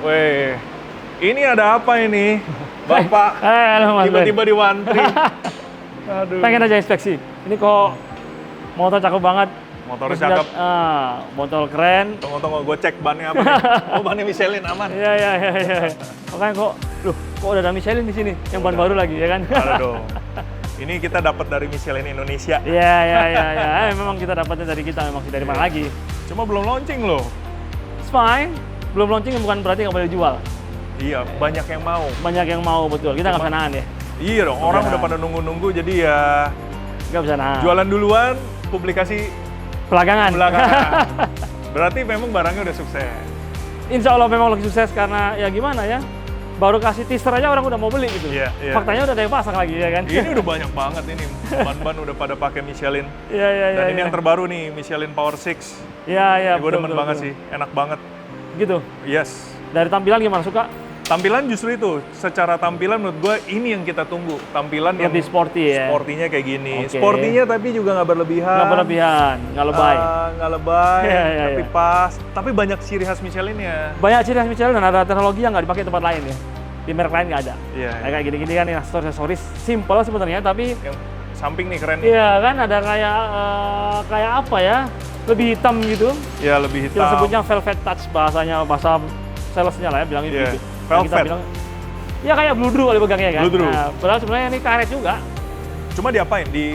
Weh, ini ada apa ini? Bapak Halo Mas Ben. tiba-tiba diwantri. Aduh. Pengen aja inspeksi. Ini kok motor cakep banget. Motornya Terus lihat, cakep. motor keren. Tunggu, gue cek bannya apa nih. Oh, bannya Michelin aman. Iya. Makanya kok udah ada Michelin di sini, yang ban baru lagi ya kan? Ada dong. Ini kita dapat dari Michelin Indonesia. Iya. Memang kita dapatnya dari kita, memang dari mana lagi? Cuma belum launching loh. It's fine. Belum launching bukan berarti nggak boleh jual. Iya, banyak yang mau. Banyak yang mau, betul. Kita nggak bisa nahan ya. Iya dong, orang udah pada nunggu-nunggu jadi ya Nggak bisa nahan. jualan duluan, publikasi Belakangan. belakangan. Berarti memang barangnya udah sukses. Insya Allah memang lagi sukses karena ya gimana ya, baru kasih teaser aja orang udah mau beli gitu. Iya. Faktanya udah ada yang pasang lagi ya kan. Ini udah banyak banget ini, ban-ban udah pada pakai Michelin. Iya. Dan ini yang terbaru nih, Michelin Power 6. Iya. Gue demen banget sih, enak banget. Gitu. Yes. Dari tampilan gimana, suka? Tampilan justru itu, secara tampilan menurut gue ini yang kita tunggu. Tampilan yang Lebih sporty ya. sportinya kayak gini. Oke. Sportinya tapi juga nggak berlebihan. Nggak berlebihan, nggak lebay. Nggak lebay, Iya. tapi pas. Tapi banyak ciri khas Michelinnya. Banyak ciri khas Michelin dan ada teknologi yang nggak dipakai tempat lain ya. Di merek lain nggak ada. Iya. Kayak gini-gini kan, aksesoris simple sebenarnya, tapi Yang samping nih keren nih. iya kan ada kayak apa ya? Lebih hitam gitu. Ya lebih hitam. Kita sebutnya velvet touch bahasa salesnya lah ya, bilangnya Iya. begitu. Yang kita Velvet. bilang, ya kayak bludru kali pegangnya kan. Bludru. Nah, padahal sebenarnya ini karet juga. Cuma diapain? Di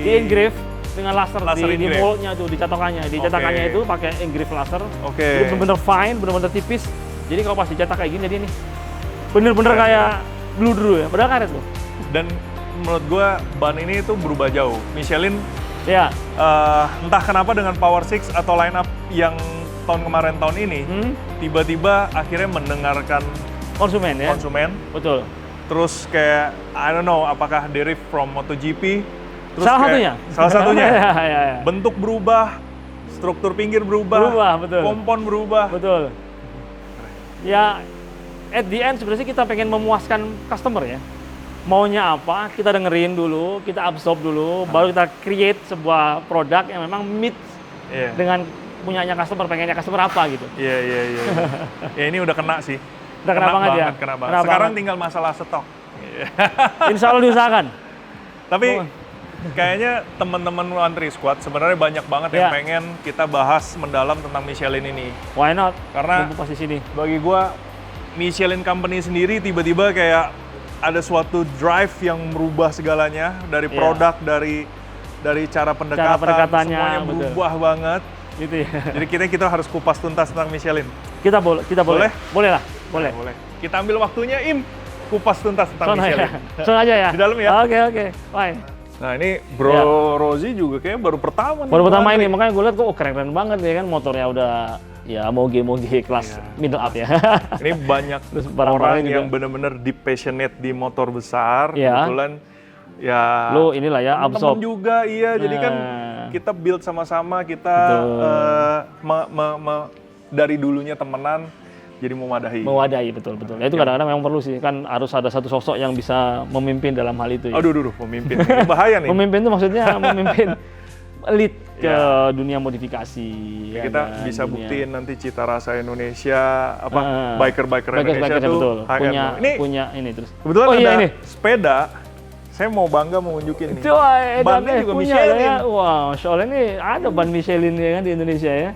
engrave dengan laser, Laser di engrave. moldnya tuh, di cetakannya. Di cetakannya Oke. itu pakai engrave laser. Oke. Jadi bener-bener fine, bener-bener tipis. Jadi kalau pas dicetak kayak gini, jadi ini bener-bener Keren. kayak bludru ya. Padahal karet tuh. Dan menurut gua ban ini tuh berubah jauh. Michelin Ya. entah kenapa dengan Power 6 atau line up yang tahun kemarin tahun ini tiba-tiba akhirnya mendengarkan Konsumen ya. konsumen. Betul. Terus kayak I don't know apakah derive from MotoGP. Terus Salah kayak- satunya. Salah satunya. Iya. Bentuk berubah, struktur pinggir berubah, Berubah, betul. kompon berubah. Betul. Ya, at the end sebenarnya kita pengen memuaskan customer ya. Maunya apa, kita dengerin dulu, kita absorb dulu, baru kita create sebuah produk yang memang meet Iya. dengan punyanya customer, pengennya customer apa gitu. Iya. Ya ini udah kena sih. Udah kena banget ya? Kena banget. Kena Sekarang banget. tinggal masalah stok. Iya. Insya Allah diusahakan. Tapi kayaknya teman-teman Antri Squad sebenarnya banyak banget yang Iya. pengen kita bahas mendalam tentang Michelin ini. Why not? Karena Mumpung pas di sini. bagi gua Michelin Company sendiri tiba-tiba kayak ada suatu drive yang merubah segalanya dari Iya. produk, dari cara pendekatan, pendekatannya, semuanya betul. berubah banget. Gitu ya. Jadi kita harus kupas tuntas tentang Michelin. Kita boleh. Boleh? Boleh lah. Boleh. Boleh. Kita ambil waktunya, Im, kupas tuntas tentang Son aja. Michelin. Son aja ya. Di dalam ya? Oke. Fine. Nah ini Bro Iya. Rozi juga kayaknya baru pertama nih. Baru Bro pertama Antri. ini, makanya gue lihat kok keren banget ya kan, motornya udah ya moge kelas Iya. middle up ya. Ini banyak Terus barang-barangnya orang juga. yang benar-benar deep passionate di motor besar. Iya. Kebetulan ya Lu inilah ya, temen-temen absorb. juga iya. Jadi kan Nah. kita build sama-sama, kita Betul. dari dulunya temenan jadi memadahi. Mewadahi, betul. Ya itu kadang-kadang memang perlu sih, kan harus ada satu sosok yang bisa memimpin dalam hal itu ya. Aduh, pemimpin. Ini bahaya nih. Memimpin itu maksudnya memimpin lead ke Ya. dunia modifikasi. ya Kita kan, bisa dunia. buktiin nanti cita rasa Indonesia, Ah. biker-biker Indonesia Bikers-bikers, tuh betul. high end loh. Ini Punya ini terus. kebetulan Oh, iya, ada ini. sepeda. Saya mau bangga mau nunjukin nih. Itu Bannya juga punya Michelin. ya. Wow, soalnya ini ada ban Michelin ya kan di Indonesia ya.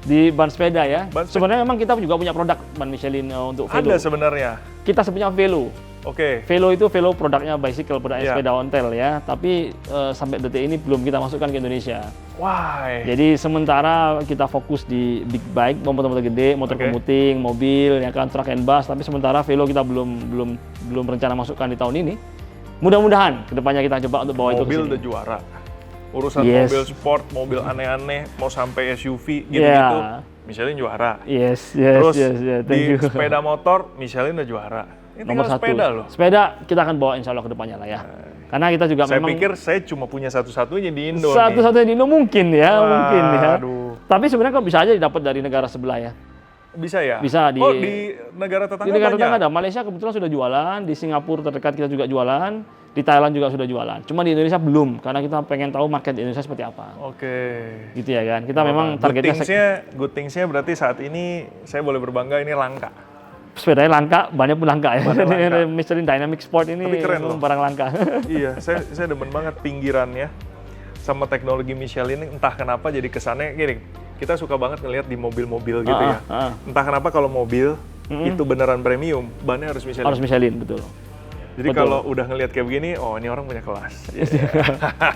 Di ban sepeda ya. Ban sepeda. Sebenarnya memang kita juga punya produk ban Michelin untuk Velo. Ada sebenarnya. Kita sebutnya Velo. Oke. Velo itu Velo produknya bicycle, produknya Iya. sepeda ontel ya. Tapi sampai detik ini belum kita masukkan ke Indonesia. Why? Jadi sementara kita fokus di big bike, motor-motor gede, motor Oke. komuting, mobil, ya kan, truck and bus. Tapi sementara Velo kita belum rencana masukkan di tahun ini. Mudah-mudahan kedepannya kita coba untuk bawa itu ke Mobil sini. udah juara. Urusan Yes. mobil sport, mobil aneh-aneh, mau sampai SUV gitu-gitu, Iya. Michelin juara. Yes. Terus Thank di you. sepeda motor, Michelin udah juara. Ini Nomor tinggal satu. sepeda loh. Sepeda kita akan bawa insya Allah ke depannya lah ya. Karena kita juga Saya memang pikir saya cuma punya satu-satunya di Indo nih. satu-satunya di Indo mungkin ya, Wah, mungkin ya. aduh. Tapi sebenarnya kok bisa aja didapat dari negara sebelah ya. Bisa ya? Bisa Oh, di negara tetangga Di negara banyak? tetangga ada. Malaysia kebetulan sudah jualan, di Singapura terdekat kita juga jualan, di Thailand juga sudah jualan. Cuma di Indonesia belum, karena kita pengen tahu market di Indonesia seperti apa. Oke. Gitu ya kan. Kita memang targetnya Good things-nya berarti saat ini saya boleh berbangga ini langka. sepedanya langka, bannya pun langka ya. Bannya langka. Michelin Dynamic Sport ini Tapi keren loh. barang langka. Iya, saya demen banget pinggirannya sama teknologi Michelin. Entah kenapa jadi kesannya gini, kita suka banget ngelihat di mobil-mobil gitu ya. Entah kenapa kalau mobil itu beneran premium, bannya harus Michelin. Harus Michelin, betul. Jadi kalau udah ngelihat kayak begini, oh ini orang punya kelas.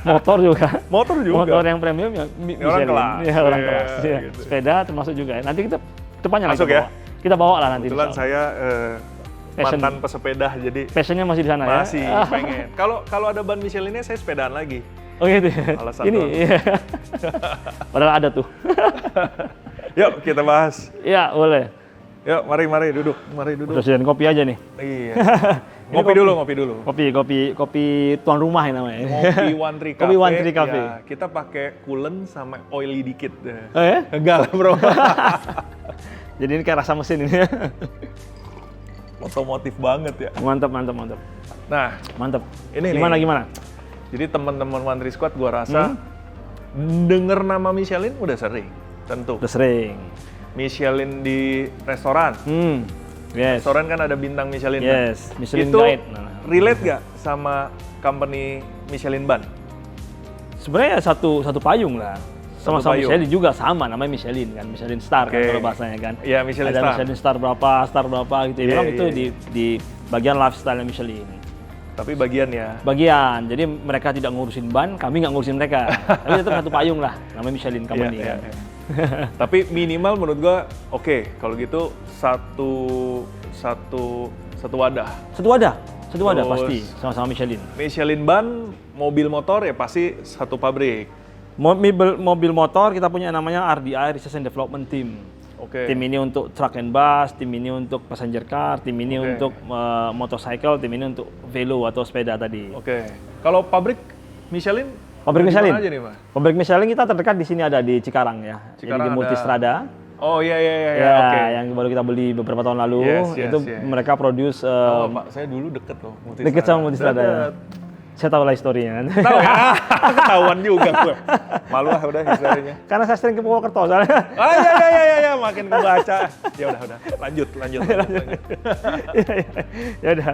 Motor juga. Motor juga. Motor yang premium ya Michelin. Orang kelas. Ya, orang kelas. Ya. Gitu. Sepeda termasuk juga. Nanti kita depannya Masuk lagi ya? Kita bawa lah nanti. Kebetulan saya Passion. mantan pesepeda, jadi Passionnya masih di sana ya? masih pengen. Kalau ada ban Michelinnya, saya sepedaan lagi. Oh gitu ya? Alasan Ini, doang. iya. Padahal ada tuh. Yuk kita bahas. Iya, boleh. Yuk, mari duduk. Mari duduk. Udah sediain kopi aja nih. Iya. Ngopi dulu. Kopi tuan rumah yang namanya. Ngopi One Tree Cafe. Kopi One Tree Cafe. Ya, kita pakai coolant sama oily dikit. Oh ya? Enggak lah, bro. Jadi ini kayak rasa mesin ini. Otomotif banget ya. Mantap. Nah, Mantap. Ini Gimana? jadi teman-teman One Tree Squad gua rasa denger nama Michelin udah sering, tentu. Udah sering. Michelin di restoran. Yes. Restoran kan ada bintang Michelin. Yes, kan? Michelin Itu Guide. relate gak sama company Michelin Ban? Sebenarnya satu payung lah. Sama-sama payung. Michelin juga sama, namanya Michelin kan, Michelin Star kan Oke. kalau bahasanya kan. Iya, Michelin ada Star. Michelin Star berapa gitu. Iya, Memang iya, itu iya. di bagian lifestyle Michelin. Tapi bagian ya. Bagian, jadi mereka tidak ngurusin ban, kami nggak ngurusin mereka. Tapi tetap satu payung lah, namanya Michelin Company Iya, kan. iya. Tapi minimal menurut gua oke, kalau gitu satu wadah. Satu wadah Terus- pasti sama-sama Michelin. Michelin Ban, mobil motor ya pasti satu pabrik. Mobil motor kita punya namanya RDI Research and Development Team. Oke. Tim ini untuk truck and bus, tim ini untuk passenger car, tim ini Oke. untuk motorcycle, tim ini untuk velo atau sepeda tadi. Oke. Kalau pabrik Michelin? Pabrik di Michelin. mana aja nih, Mas? Pabrik Michelin kita terdekat di sini ada di Cikarang ya. Cikarang Jadi di ada- Multistrada. Oh iya Ya, oke. yang baru kita beli beberapa tahun lalu. Yes, itu yes. mereka produce Oh, Pak, saya dulu deket loh. deket sama Multistrada. Ya. Deket. Saya tahu lah historinya. Tahu ya? Ketahuan juga gue. Malu lah udah historinya. Karena saya sering ke Purwokerto soalnya. Ah ya, makin kebaca. Ya udah. Lanjut. Ya udah.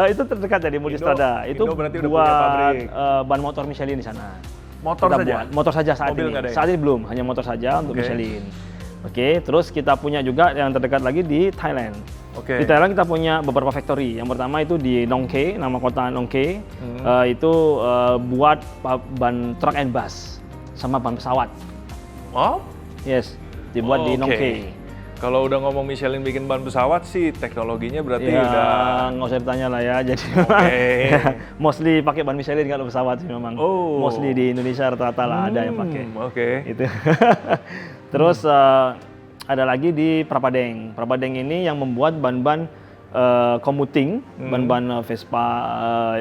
Itu terdekat dari Multistrada. Itu Indo berarti udah buat punya pabrik. ban motor Michelin di sana. Motor Kita saja? buat. Motor saja saat Mobil ini. nggak ada ya? Saat ini belum, hanya motor saja untuk Oke. Michelin. Oke, terus kita punya juga yang terdekat lagi di Thailand. Oke. Di Thailand kita punya beberapa factory. Yang pertama itu di Nong Khae, nama kota Nong Khae. Itu buat ban truck and bus sama ban pesawat. Oh? Yes, dibuat di Nong Oke. Khae. Kalau udah ngomong Michelin bikin ban pesawat sih teknologinya berarti Ya, udah nggak usah ditanya lah ya. Jadi Oke. mostly pakai ban Michelin kalau pesawat sih memang. Oh. Mostly di Indonesia rata-rata lah ada yang pakai. Oke. Itu. Terus ada lagi di Prapadeng. Prapadeng ini yang membuat ban-ban commuting, ban-ban Vespa,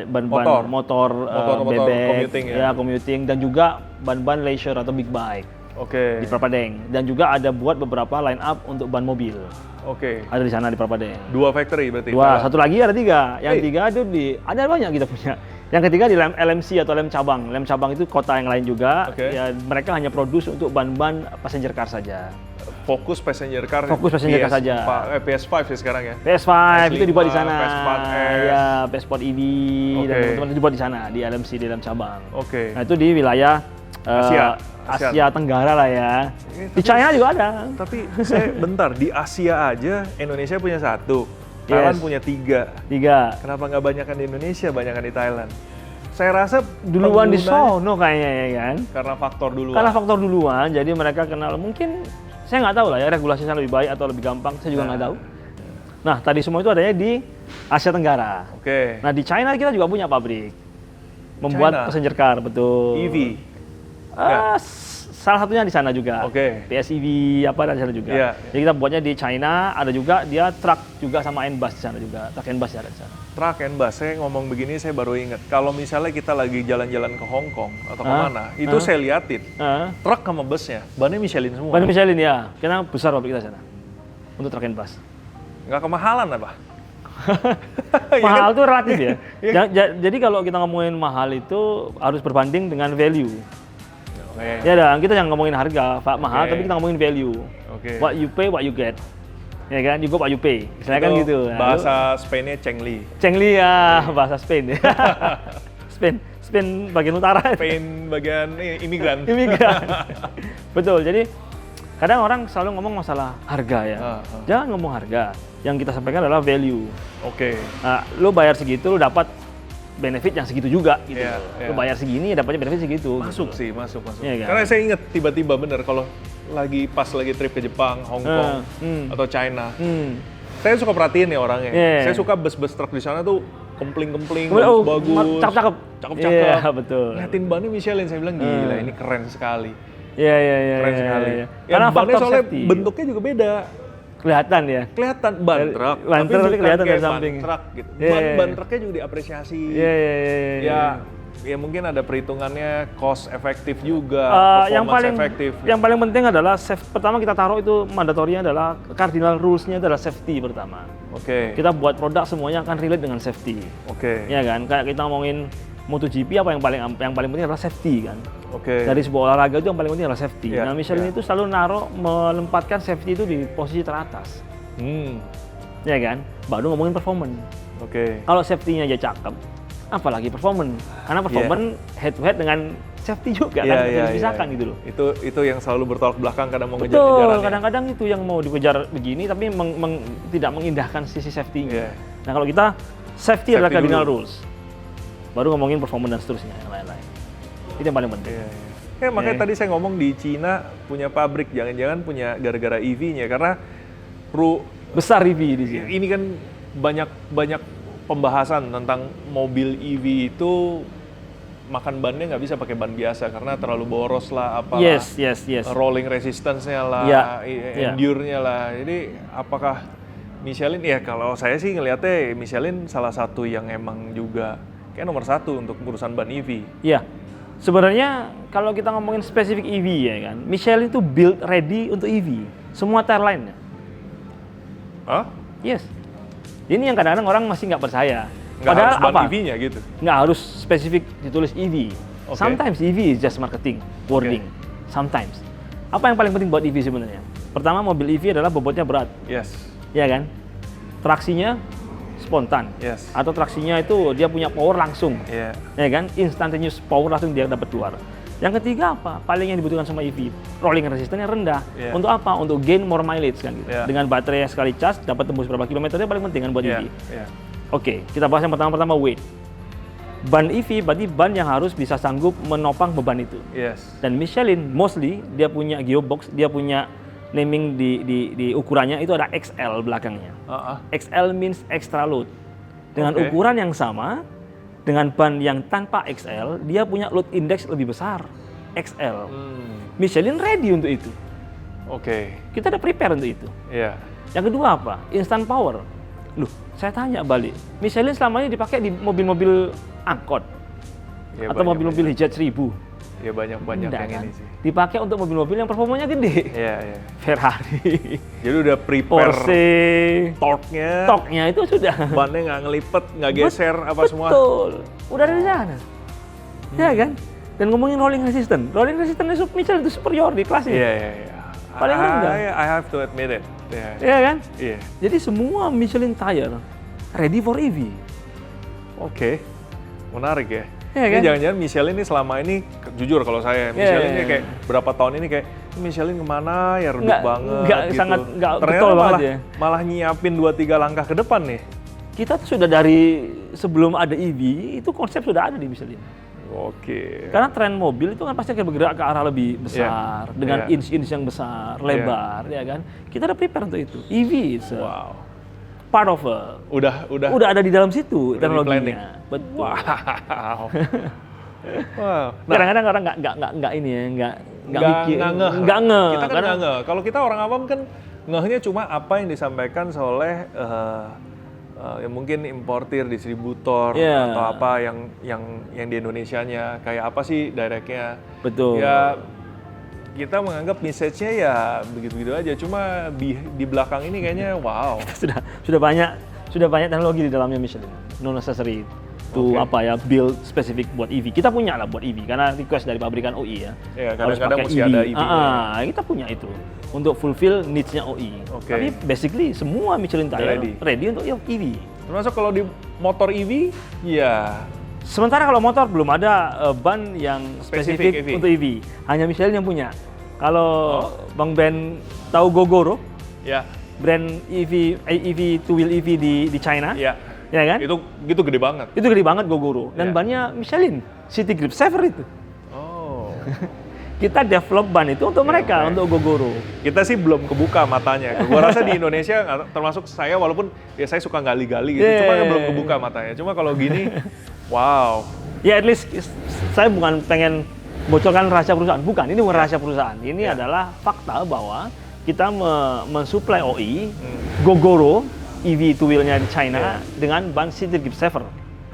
ban-ban motor, Motor-motor bebek, commuting ya? commuting, dan juga ban-ban leisure atau big bike Oke. di Prapadeng. Dan juga ada buat beberapa line up untuk ban mobil. Oke. Ada di sana di Prapadeng. Dua factory berarti. Dua, Nah, satu lagi ada tiga. Yang Hey. tiga itu ada banyak kita punya. Yang ketiga di LMC atau lem cabang. Lem cabang itu kota yang lain juga. Oke. Ya, mereka hanya produce untuk ban-ban passenger car saja. Fokus passenger car. Fokus passenger car saja. PS5 sih sekarang ya. PS5 itu dibuat di sana. PS4S. Ya, PS4 EV dan Oke. teman-teman itu dibuat di sana di LMC di lem cabang. Oke. Nah, itu di wilayah Asia. Asia Tenggara lah ya. Di Tapi- China juga ada. Tapi saya bentar, di Asia aja Indonesia punya satu. Thailand Yes. punya tiga. Tiga. Kenapa nggak banyakan di Indonesia, banyakan di Thailand? Saya rasa Duluan di penggunanya- sono kayaknya ya kan. Karena faktor duluan. Karena faktor duluan, jadi mereka kenal. Mungkin saya nggak tahu lah ya regulasinya lebih baik atau lebih gampang. Saya juga nggak tahu. Nah, tadi semua itu adanya di Asia Tenggara. Oke. Nah, di China kita juga punya pabrik membuat China? passenger car, betul. EV. Salah satunya di sana juga. Oke. PSEV apa ada di sana juga. Iya. Jadi kita buatnya di China, ada juga dia truck juga sama N-bus di sana juga. Truck N-bus ada di sana. Truck and bus, saya ngomong begini saya baru ingat. Kalau misalnya kita lagi jalan-jalan ke Hong Kong atau kemana, itu saya liatin. Truk sama busnya, bannya Michelin semua. Ban Michelin ya, karena besar pabrik kita sana untuk truck and bus. Nggak kemahalan apa? Mahal tuh relatif ya. Jadi kalau kita ngomongin mahal itu harus berbanding dengan value. Oke. Ya dan kita jangan ngomongin harga, Pak, mahal, Oke. tapi kita ngomongin value. Oke. What you pay, what you get. ya kan? You go but you pay. Misalnya kan gitu. Bahasa Spainnya Cengli. Cengli ya, bahasa Spain. Spain bagian utara. Spain bagian imigran. Betul. Jadi kadang orang selalu ngomong masalah harga ya. Jangan ngomong harga. Yang kita sampaikan adalah value. Oke. Nah, lo bayar segitu, lo dapat benefit yang segitu juga gitu. Lo bayar segini, dapatnya benefit segitu. Masuk gitu. sih, masuk. Ya, kan? Karena saya ingat tiba-tiba bener kalau pas lagi trip ke Jepang, Hong Kong, atau China. Saya suka perhatiin ya orangnya. Saya suka bus-bus truk di sana tuh kempling-kempling, bagus, cakep-cakep. Iya, betul. Liatin bannya Michelin, saya bilang gila, ini keren sekali. Iya. Keren sekali. Ya. Ya, Karena bannya soalnya safety. bentuknya juga beda. Kelihatan ya. Kelihatan ban truk, tapi kelihatan dari samping. Ban truk gitu. Yeah. Ban truknya juga diapresiasi. Iya. Ya mungkin ada perhitungannya cost efektif juga, yang efektif. Yang paling penting adalah pertama kita taruh itu mandatorinya adalah cardinal rules-nya adalah safety pertama. Oke. Kita buat produk semuanya akan relate dengan safety. Oke. Ya kan? Kayak kita ngomongin MotoGP apa yang paling penting adalah safety kan. Oke. Dari sebuah olahraga itu yang paling penting adalah safety. Yeah, Nah, Michelin itu selalu menempatkan safety itu di posisi teratas. Ya kan? Baru ngomongin performance. Oke. Kalau safety-nya aja cakep, apalagi performance. Karena performance head to head dengan safety juga kan, tidak dipisahkan gitu loh. Itu yang selalu bertolak belakang kadang mau Betul, ngejar-ngejarannya. kadang-kadang itu yang mau dikejar begini tapi tidak mengindahkan sisi safety-nya. Yeah. Nah, kalau kita safety adalah cardinal dulu. rules. Baru ngomongin performance dan seterusnya yang lain-lain. Itu yang paling penting. Makanya tadi saya ngomong di Cina punya pabrik, jangan-jangan punya gara-gara EV-nya karena besar EV di sini. Ini kan banyak pembahasan tentang mobil EV itu makan bannya nggak bisa pakai ban biasa karena terlalu boros lah, apalah. Yes. Rolling resistance-nya lah, endure-nya lah. Jadi apakah Michelin, ya kalau saya sih ngelihatnya Michelin salah satu yang emang juga kayak nomor satu untuk urusan ban EV. Iya. Sebenarnya kalau kita ngomongin spesifik EV ya kan, Michelin itu build ready untuk EV. Semua tagline-nya. Hah? Yes. Ini yang kadang-kadang orang masih nggak percaya. Nggak Padahal harus ban apa? EV-nya gitu? Nggak harus spesifik ditulis EV. Okay. Sometimes EV is just marketing, wording. Sometimes. Apa yang paling penting buat EV sebenarnya? Pertama, mobil EV adalah bobotnya berat. Yes. Ya kan? Traksinya spontan. Yes. Atau traksinya itu dia punya power langsung. Yeah. Ya kan? Instantaneous power langsung dia dapat keluar. Yang ketiga apa? Paling yang dibutuhkan sama EV, rolling resistance-nya rendah. Yeah. Untuk apa? Untuk gain more mileage kan gitu. Yeah. Dengan baterai yang sekali charge dapat tembus berapa kilometer, itu paling penting kan buat EV. Yeah. Oke, kita bahas yang pertama weight. Ban EV berarti ban yang harus bisa sanggup menopang beban itu. Yes. Dan Michelin mostly dia punya gearbox, dia punya naming di ukurannya itu ada XL belakangnya. XL means extra load. Dengan ukuran yang sama, dengan ban yang tanpa XL, dia punya load index lebih besar, XL. Michelin ready untuk itu. Kita udah prepare untuk itu. Yang kedua apa? Instant power. Loh, saya tanya balik, Michelin selama ini dipakai di mobil-mobil angkot atau mobil-mobil hijat 1000. Ya banyak yang kan? ini sih. Dipakai untuk mobil-mobil yang performanya gede. Ferrari. Jadi udah prepare Porsche. torque-nya itu sudah. Bannya nggak ngelipet, nggak geser apa semua. Betul. Udah ada di sana. Ya kan? Dan ngomongin rolling resistance. Rolling resistance Michelin itu superior di kelasnya. Iya. Paling rendah. I have to admit it. Iya kan? Iya. Jadi semua Michelin tire ready for EV. Menarik ya. Iya Ini kan? jangan-jangan Michelin ini selama ini, jujur kalau saya, Michelin ini kayak berapa tahun ini kayak, Michelin kemana ya, redup banget gitu. Nggak Ternyata betul banget ya. malah nyiapin 2-3 langkah ke depan nih. Kita tuh sudah dari sebelum ada EV, itu konsep sudah ada di Michelin. Karena tren mobil itu kan pasti akan bergerak ke arah lebih besar, dengan inch-inch yang besar, lebar, ya kan? Kita udah prepare untuk itu. EV is part of udah ada di dalam situ teknologinya. Betul. Wow. Nah, kadang-kadang orang nggak ini ya, nggak mikir, nggak ngeh. Kita kan nggak ngeh. Kalau kita orang awam kan ngehnya cuma apa yang disampaikan oleh ya mungkin importir, distributor atau apa yang di Indonesianya, kayak apa sih directnya. Betul. Ya kita menganggap message-nya ya begitu-begitu aja. Cuma di belakang ini kayaknya wow. sudah banyak teknologi di dalamnya Michelin, non necessary. to Oke. build spesifik buat EV. Kita punya lah buat EV karena request dari pabrikan OE ya. Ya, Harus kadang-kadang pakai mesti ada EV-nya. Kita punya itu untuk fulfill needs-nya OE. Oke. Tapi basically semua Michelin tire ready untuk EV. Termasuk kalau di motor EV, ya Sementara kalau motor belum ada ban yang Spesifik spesifik EV. untuk EV. Hanya Michelin yang punya. Kalau Bang Ben tahu Gogoro, ya, brand EV two wheel EV di China, ya. ya kan? Itu gitu gede banget. Itu gede banget Gogoro dan Ya. bannya Michelin, City Grip Saver itu. Oh. Kita develop ban itu untuk mereka, oke. untuk Gogoro. Kita sih belum kebuka matanya. Gua rasa di Indonesia, termasuk saya, walaupun ya saya suka gali-gali gitu, cuma kan belum kebuka matanya. Cuma kalau gini, wow. Ya at least saya bukan pengen bocorkan rahasia perusahaan, bukan. Ini bukan rahasia perusahaan. Ini adalah fakta bahwa kita mensuplai OE Gogoro EV two wheel-nya di China dengan ban City Grip Saver.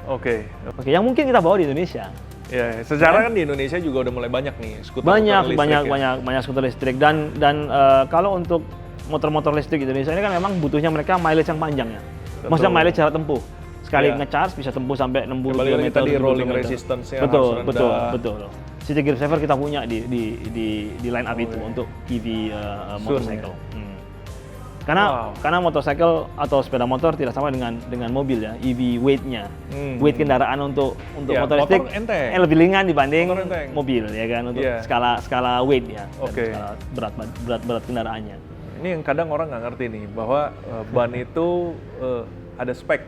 Oke. Oke, yang mungkin kita bawa di Indonesia. Ya, secara kan di Indonesia juga udah mulai banyak nih skuter Banyak listrik ya. skuter listrik dan kalau untuk motor-motor listrik di Indonesia ini kan memang butuhnya mereka mileage yang panjang ya. Betul. Maksudnya mileage jarak tempuh. Sekali Iya. ngecharge bisa tempuh sampai 60 Kembali km. lagi tadi 70 rolling kilometer. resistance-nya Betul, harus rendah. betul. City Grip Saver kita punya di line up itu untuk EV motorcycle. Karena motorcycle atau sepeda motor tidak sama dengan mobil ya, EV weight-nya. Weight kendaraan untuk Ya, motor motor listrik enteng. lebih ringan dibanding Motor enteng. mobil ya kan untuk Iya. skala weight ya. Dan Oke. skala berat kendaraannya. Ini yang kadang orang nggak ngerti nih, bahwa ban itu ada spek.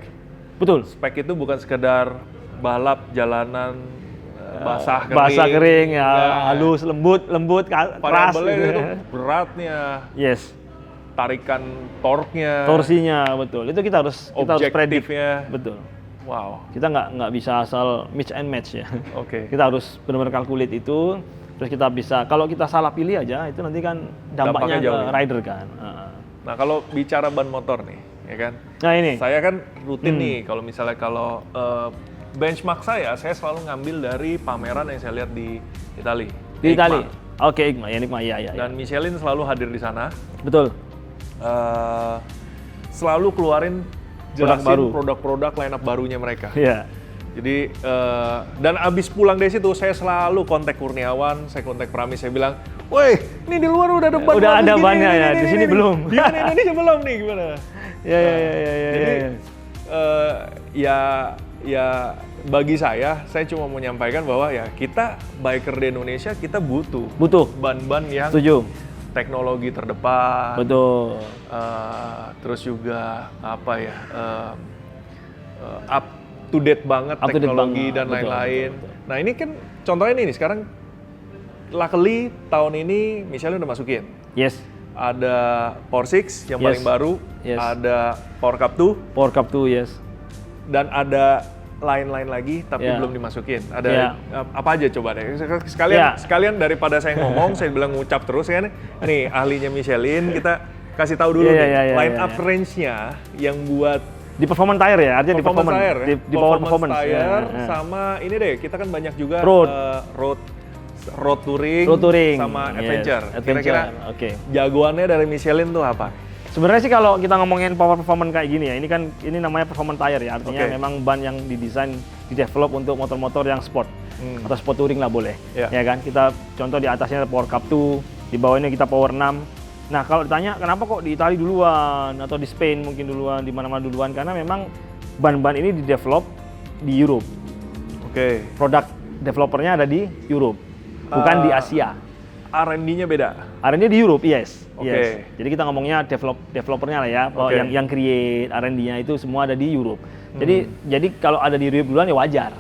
Betul. Spek itu bukan sekedar balap jalanan basah kering. Basah kering ya, Nggak. halus, lembut, keras. Variabelnya gitu. itu beratnya, Yes. tarikan torque-nya, Torsinya betul. Itu kita harus predict. objektifnya. Betul. Wow. Kita nggak bisa asal mix and match ya. Oke. Kita harus benar-benar calculate itu. Terus kita bisa, kalau kita salah pilih aja, itu nanti kan dampaknya Dampaknya jauh, ke ya. rider kan. Nah, kalau bicara ban motor nih, ya kan? Nah ini, Saya kan rutin nih, kalau misalnya benchmark saya selalu ngambil dari pameran yang saya lihat di Itali. di EICMA. Itali. Oke, ICMA, ya. Dan Michelin selalu hadir di sana. Betul. Selalu keluarin Produk jelasin baru. produk-produk line up barunya mereka. Iya. Jadi dan abis pulang dari situ saya selalu kontak Kurniawan, saya kontak Pramis, saya bilang, "Woi, ini di luar udah ada ban Udah bagus ada gini, bannya gini, ya, gini, di sini gini." belum. Di Indonesia belum nih, gimana? Ya. Jadi ya bagi saya cuma mau menyampaikan bahwa ya kita biker di Indonesia kita butuh ban-ban yang Setuju. teknologi terdepan. Betul. Terus juga apa ya, up to date banget Up to date teknologi banget, dan betul, lain-lain. betul, betul. Nah ini kan contohnya nih sekarang, luckily tahun ini Michelin udah masukin. Yes. Ada Power 6 yang Yes. paling baru, Yes. ada Power Cup 2, Power Cup 2, yes. dan ada lain-lain lagi tapi Yeah. belum dimasukin. Ada Yeah. apa aja coba deh. Yeah. Sekalian daripada saya ngomong, saya bilang ngucap terus kan. Nih ahlinya Michelin, kita kasih tahu dulu Yeah, nih yeah, yeah, line yeah, up yeah. range-nya yang buat Di performance tire ya, artinya di performance. tire, ya. Di power performance. tire, Ya. sama ini deh, kita kan banyak juga Road. road touring, Road touring. sama Yes, adventure. adventure, Kira-kira oke. jagoannya dari Michelin tuh apa? Sebenarnya sih kalau kita ngomongin power performance kayak gini ya, ini namanya performance tire ya, artinya Oke. memang ban yang didesain, didevelop untuk motor-motor yang sport atau sport touring lah boleh, Ya. ya kan? Kita contoh di atasnya Power Cup 2, di bawahnya kita Power 6. Nah kalau ditanya kenapa kok di Italia duluan atau di Spain mungkin duluan, di mana-mana duluan, karena memang ban-ban ini didevelop di Europe. Oke. Produk developernya ada di Europe, bukan di Asia. R&D-nya beda. R&D di Europe, yes. Oke. Yes. Jadi kita ngomongnya developernya lah ya, Oke. yang create R&D-nya itu semua ada di Europe. Jadi kalau ada di Europe duluan ya wajar.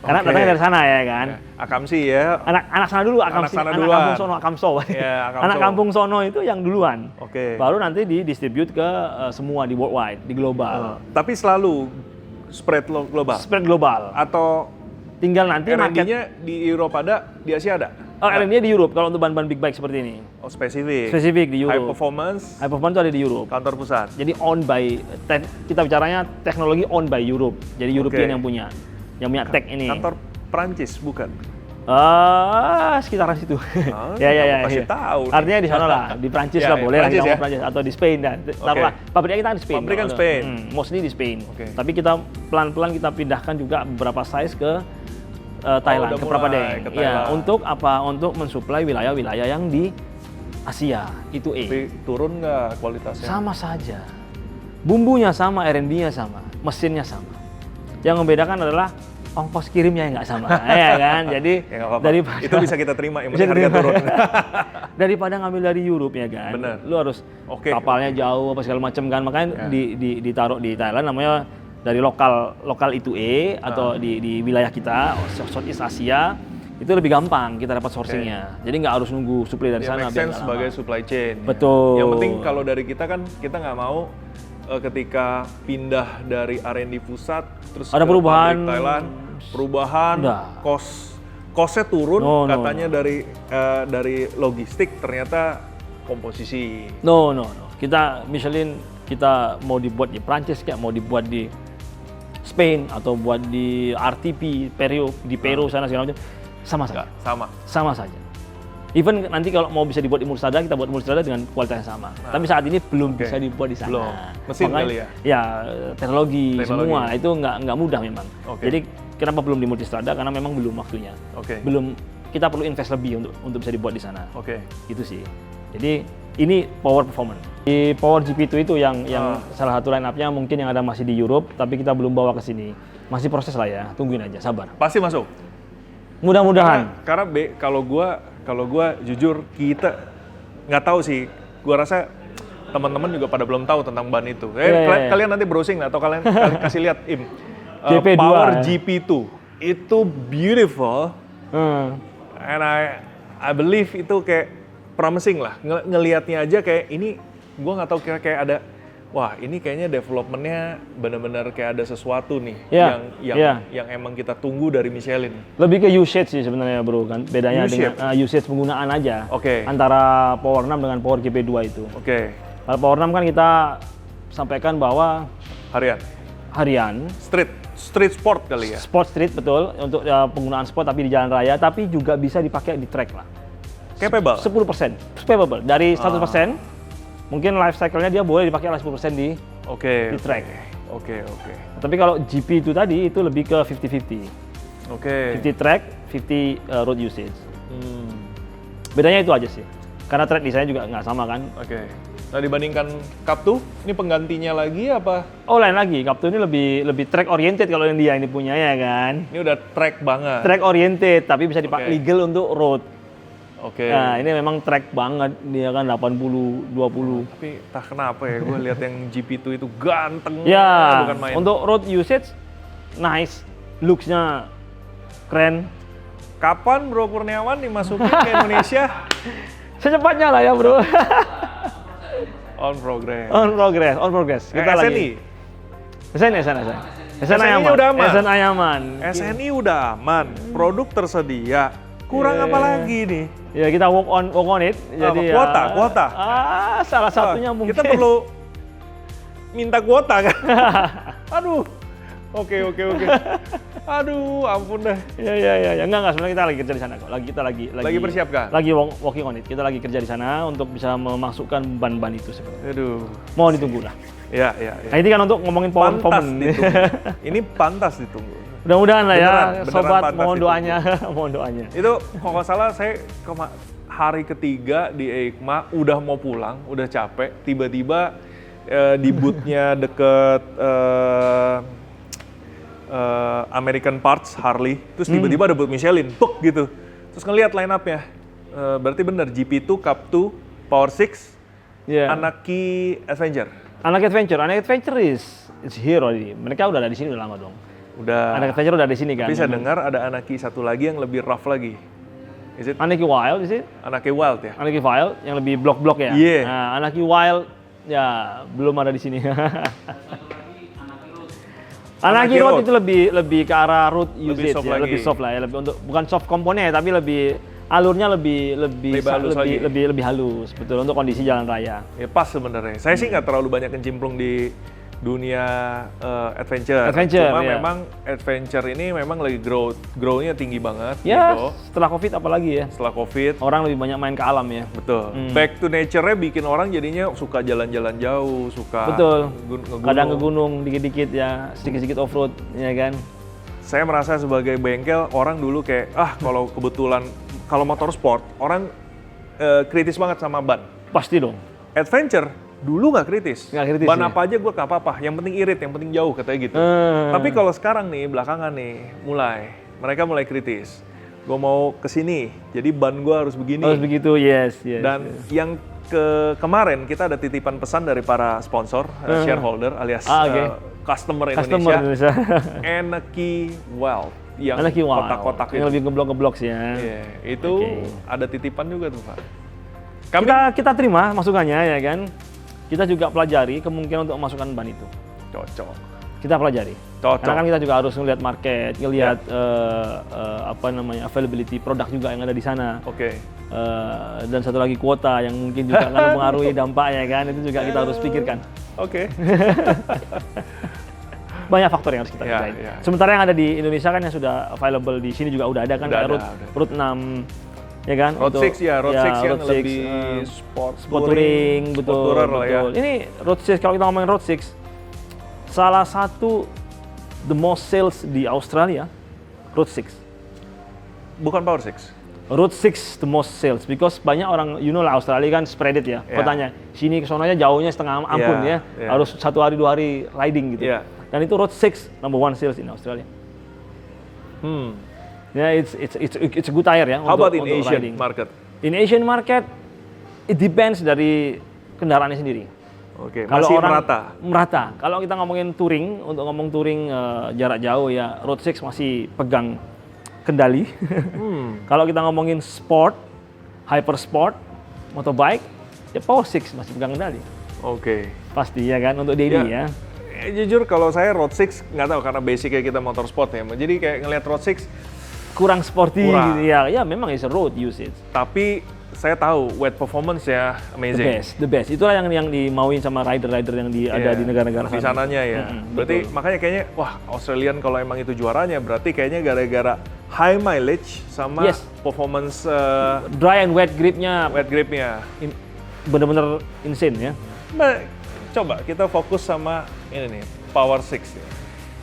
Karena Oke. datangnya dari sana ya kan. Akamsi ya. Anak sana dulu, Anak sana anak duluan. kampung sono, Akamso. Ya, Akamso. Anak kampung sono itu yang duluan. Oke. Baru nanti didistribute ke semua di worldwide, di global. Tapi selalu spread global. Spread global. Atau Tinggal nanti market. R&D-nya di Eropa ada, di Asia ada? R&D-nya di Europe kalau untuk ban-ban big bike seperti ini. Oh, spesifik. Spesifik di High Europe. performance, High performance itu ada di Europe. kantor pusat. Jadi owned by, kita bicaranya teknologi owned by Europe. Jadi European Oke. yang punya tech ini. Kantor Prancis bukan? Sekitaran situ. Oh, ya. kasih tahu. Artinya di sana lah, di Prancis lah boleh lah kita ya? ngomong Prancis atau di Spain dan taruhlah pabriknya kita di Spain. Pabrik kan Spain. Mostly di Spain. Oke. Tapi kita pelan-pelan kita pindahkan juga beberapa size ke Thailand, udah ke mulai Prapadeng. ke Iya, Thailand. untuk apa? Untuk mensuplai wilayah-wilayah yang di Asia. Itu Tapi turun nggak kualitasnya? sama saja. Bumbunya sama, R&D-nya sama, mesinnya sama. Yang membedakan adalah ongkos kirimnya yang nggak sama, ya kan? Jadi Ya, nggak apa-apa. daripada Itu bisa kita terima, yang Bisa penting harga diterima. turun. daripada ngambil dari Europe ya kan, Bener. lu harus Oke. kapalnya jauh apa segala macam kan, makanya Ya. ditaruh di Thailand namanya dari lokal I2E atau di wilayah kita Southeast Asia itu lebih gampang kita dapat sourcingnya, jadi nggak harus nunggu supply dari Ya, sana. make biar sense nggak sebagai lama. supply chain. Betul. Yang penting kalau dari kita kan kita nggak mau ketika pindah dari R&D pusat terus Ada ke perubahan. pabrik Thailand, perubahan Udah. kosnya turun No. katanya dari logistik ternyata komposisi. No. Kita Michelin kita mau dibuat di Prancis kayak mau dibuat di Spain atau buat di RTP Peru sana segala macam sama saja. Sama. Sama saja. Even nanti kalau mau bisa dibuat di Multistrada, kita buat Multistrada dengan kualitas yang sama. Tapi saat ini belum bisa dibuat di sana. Belum. Mesin Makanya, kali ya? Ya, teknologi. Teknologi. Semua itu nggak mudah memang. Oke. Jadi kenapa belum di Multistrada? Karena memang belum waktunya. Oke. Belum, kita perlu invest lebih untuk bisa dibuat di sana. Oke. Itu sih. Jadi ini power performance. Di Power GP2 itu yang salah satu line up-nya mungkin yang ada masih di Europe, tapi kita belum bawa ke sini. Masih proses lah ya, tungguin aja, sabar. Pasti masuk. Mudah-mudahan. Karena kalau gua jujur kita nggak tahu sih. Gua rasa teman-teman juga pada belum tahu tentang ban itu. Iya. Kalian nanti browsing atau kalian kasih lihat GP2 Power ya? GP2 itu beautiful and I believe itu kayak promising lah. Ngelihatnya aja kayak ini gua nggak tahu kira kayak ada wah ini kayaknya developmentnya benar-benar kayak ada sesuatu nih Iya, yang emang kita tunggu dari Michelin. Lebih ke usage sih sebenarnya bro kan. Bedanya U-shape. dengan usage penggunaan aja. Oke. Antara Power 6 dengan Power GP2 itu. Oke, Kalau Power 6 kan kita sampaikan bahwa harian, street sport kali ya. sport street betul untuk penggunaan sport tapi di jalan raya, tapi juga bisa dipakai di track lah. Capable. 10%. Capable. Dari 100%, mungkin life cycle-nya dia boleh dipakai 10% di Oke. track. Oke. Tapi kalau GP itu tadi itu lebih ke 50-50. Oke. 50 track, 50 road usage. Bedanya itu aja sih. Karena track desainnya juga nggak sama kan. Oke. Nah dibandingkan Cup 2, ini penggantinya lagi apa? Oh lain lagi, Cup 2 ini lebih track oriented kalau yang dia ini punya ya kan. Ini udah track banget. Track oriented, tapi bisa dipakai Oke. legal untuk road. Oke. Nah ini memang track banget, dia kan 80-20. Tapi entah kenapa ya, gue lihat yang GP2 itu ganteng. Ya, Bukan main. untuk road usage, nice. Looks-nya keren. Kapan Bro Kurniawan dimasukin ke Indonesia? Secepatnya lah ya bro. On progress. On progress. Kita lagi. SNI? SNI SNI udah aman. SNI aman. SNI udah aman, produk tersedia. Kurang apa lagi nih? Ya kita work on it. Jadi kuota. Salah satunya mungkin. Kita perlu minta kuota kan? Aduh. Oke. Aduh, ampun dah. Ya. Enggak sebenarnya kita lagi kerja di sana kok. Kita lagi persiapkan? Lagi working on it. Kita lagi kerja di sana untuk bisa memasukkan ban-ban itu sebenarnya. Aduh. Mau ditunggu lah. Ya. Nah, ini kan untuk ngomongin power Pantas performance. ditunggu. Ini pantas ditunggu. Mudah-mudahan lah ya, Beneran sobat, pantas mohon ditunggu. doanya, mohon doanya. Itu kalau nggak salah saya hari ketiga di EICMA udah mau pulang, udah capek, tiba-tiba di booth-nya deket American Parts Harley, terus tiba-tiba ada booth Michelin, puk gitu. Terus ngeliat line up-nya, berarti bener GP2, Cup 2, Power 6, Yeah. Anaki Adventure. Anak Adventure is here already. Mereka udah ada di sini udah lama dong. Udah. Anak Adventure udah di sini kan. Bisa dengar ada Anaki satu lagi yang lebih rough lagi. Is it Anaki Wild is it? Anaki Wild ya? Anaki Wild yang lebih blok-blok ya. Iya. Nah, Anaki Wild ya belum ada di sini. Anaki Road itu lebih ke arah road usage soft ya, lagi. lebih soft lah ya, lebih untuk bukan soft komponen ya, tapi lebih alurnya lebih halus lagi. halus betul untuk kondisi jalan raya. Ya pas sebenarnya. Saya sih nggak terlalu banyak kecimpung di dunia adventure. Cuma memang adventure ini memang lagi grow-nya tinggi banget. Ya, gitu. setelah COVID apalagi ya. Setelah COVID. Orang lebih banyak main ke alam ya. Betul. Back to nature-nya bikin orang jadinya suka jalan-jalan jauh, suka kadang ke gunung dikit-dikit ya, sedikit-sedikit off-road, ya kan. Saya merasa sebagai bengkel, orang dulu kayak, kalau kebetulan, kalau motorsport, orang kritis banget sama ban. Pasti dong. Adventure, dulu nggak kritis. Ban ya? apa aja gue nggak apa-apa, yang penting irit, yang penting jauh, katanya gitu. Tapi kalau sekarang nih, belakangan nih, mereka mulai kritis. Gue mau kesini, jadi ban gue harus begini. Harus begitu, yes. Dan yang kemarin kita ada titipan pesan dari para sponsor, shareholder alias customer Indonesia. Energy Wealth. Yang kotak-kotak itu. Yang lebih ngeblok-ngeblok sih ya. Itu ada titipan juga tuh Pak. Kita terima masukannya ya kan. Kita juga pelajari kemungkinan untuk memasukkan ban itu. Cocok. Kita pelajari. Cocok. Karena kan kita juga harus ngelihat market, ngelihat availability produk juga yang ada di sana. Oke. Dan satu lagi kuota yang mungkin juga akan mempengaruhi dampaknya kan. Itu juga kita harus pikirkan. Oke. Banyak faktor yang harus kita kerjain. Sementara yang ada di Indonesia kan yang sudah available di sini juga udah ada kan, Road 6. Ya kan? Road 6 ya, Road 6 yang lebih sport touring, betul. Ya. Ini Road 6, kalau kita ngomongin Road 6, salah satu the most sales di Australia, Road 6. Bukan Power 6? Road 6 the most sales, because banyak orang, lah Australia kan spread it ya, kotanya. Sini ke sonanya jauhnya setengah ampun ya, harus 1 hari 2 hari riding gitu. Dan itu Road 6 number 1 sales in Australia. Ya, it's a good tire ya. How about in Asian market? In Asian market, it depends dari kendaraannya sendiri. Oke, masih merata. Kalau kita ngomongin touring, untuk ngomong touring jarak jauh ya, Road 6 masih pegang kendali. Kalau kita ngomongin sport, hyper sport, motorbike, ya Power 6 masih pegang kendali. Oke. Pasti ya kan, untuk daily ya. Jujur kalau saya Road 6 nggak tahu karena basicnya kita motorsport ya. Jadi kayak ngelihat Road 6 kurang sporty gitu ya. Ya memang is a road usage. Tapi saya tahu weight performance ya amazing. The best. Itulah yang dimauin sama rider-rider yang ada di negara-negara di sananya ya. Berarti makanya kayaknya wah Australian kalau emang itu juaranya berarti kayaknya gara-gara high mileage sama performance dry and wet gripnya. Bener-bener insane ya. Nah, coba kita fokus sama ini nih Power 6 ya.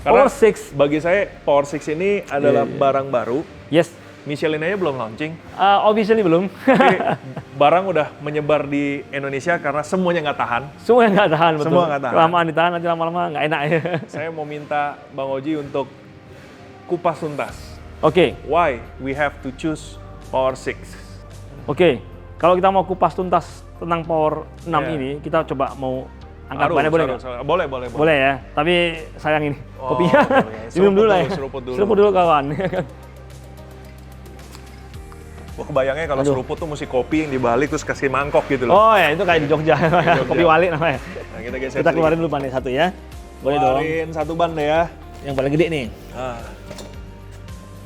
Karena Power 6 bagi saya Power 6 ini adalah barang baru. Yes. Michelin aja belum launching. Obviously belum. Tapi barang udah menyebar di Indonesia karena semuanya nggak tahan. Semua nggak tahan, betul. Semua nggak tahan. Kelamaan ditahan, nanti lama-lama nggak enak ya. Saya mau minta Bang Oji untuk kupas tuntas. Oke. Why we have to choose Power 6? Oke. Kalau kita mau kupas tuntas tentang Power 6 ini, kita coba mau angkat bannya boleh nggak? Boleh. Boleh ya, tapi sayang ini kopinya. Minum dulu lah ya. Seruput dulu kawan. Wah kebayangnya kalau seruput tuh mesti kopi yang dibalik terus kasih mangkok gitu loh. Oh ya, itu kayak di Jogja. Kopi wali namanya. Nah, kita keluarin dulu ban satu ya. Boleh dong. Keluarin satu ban deh ya. Yang paling gede nih.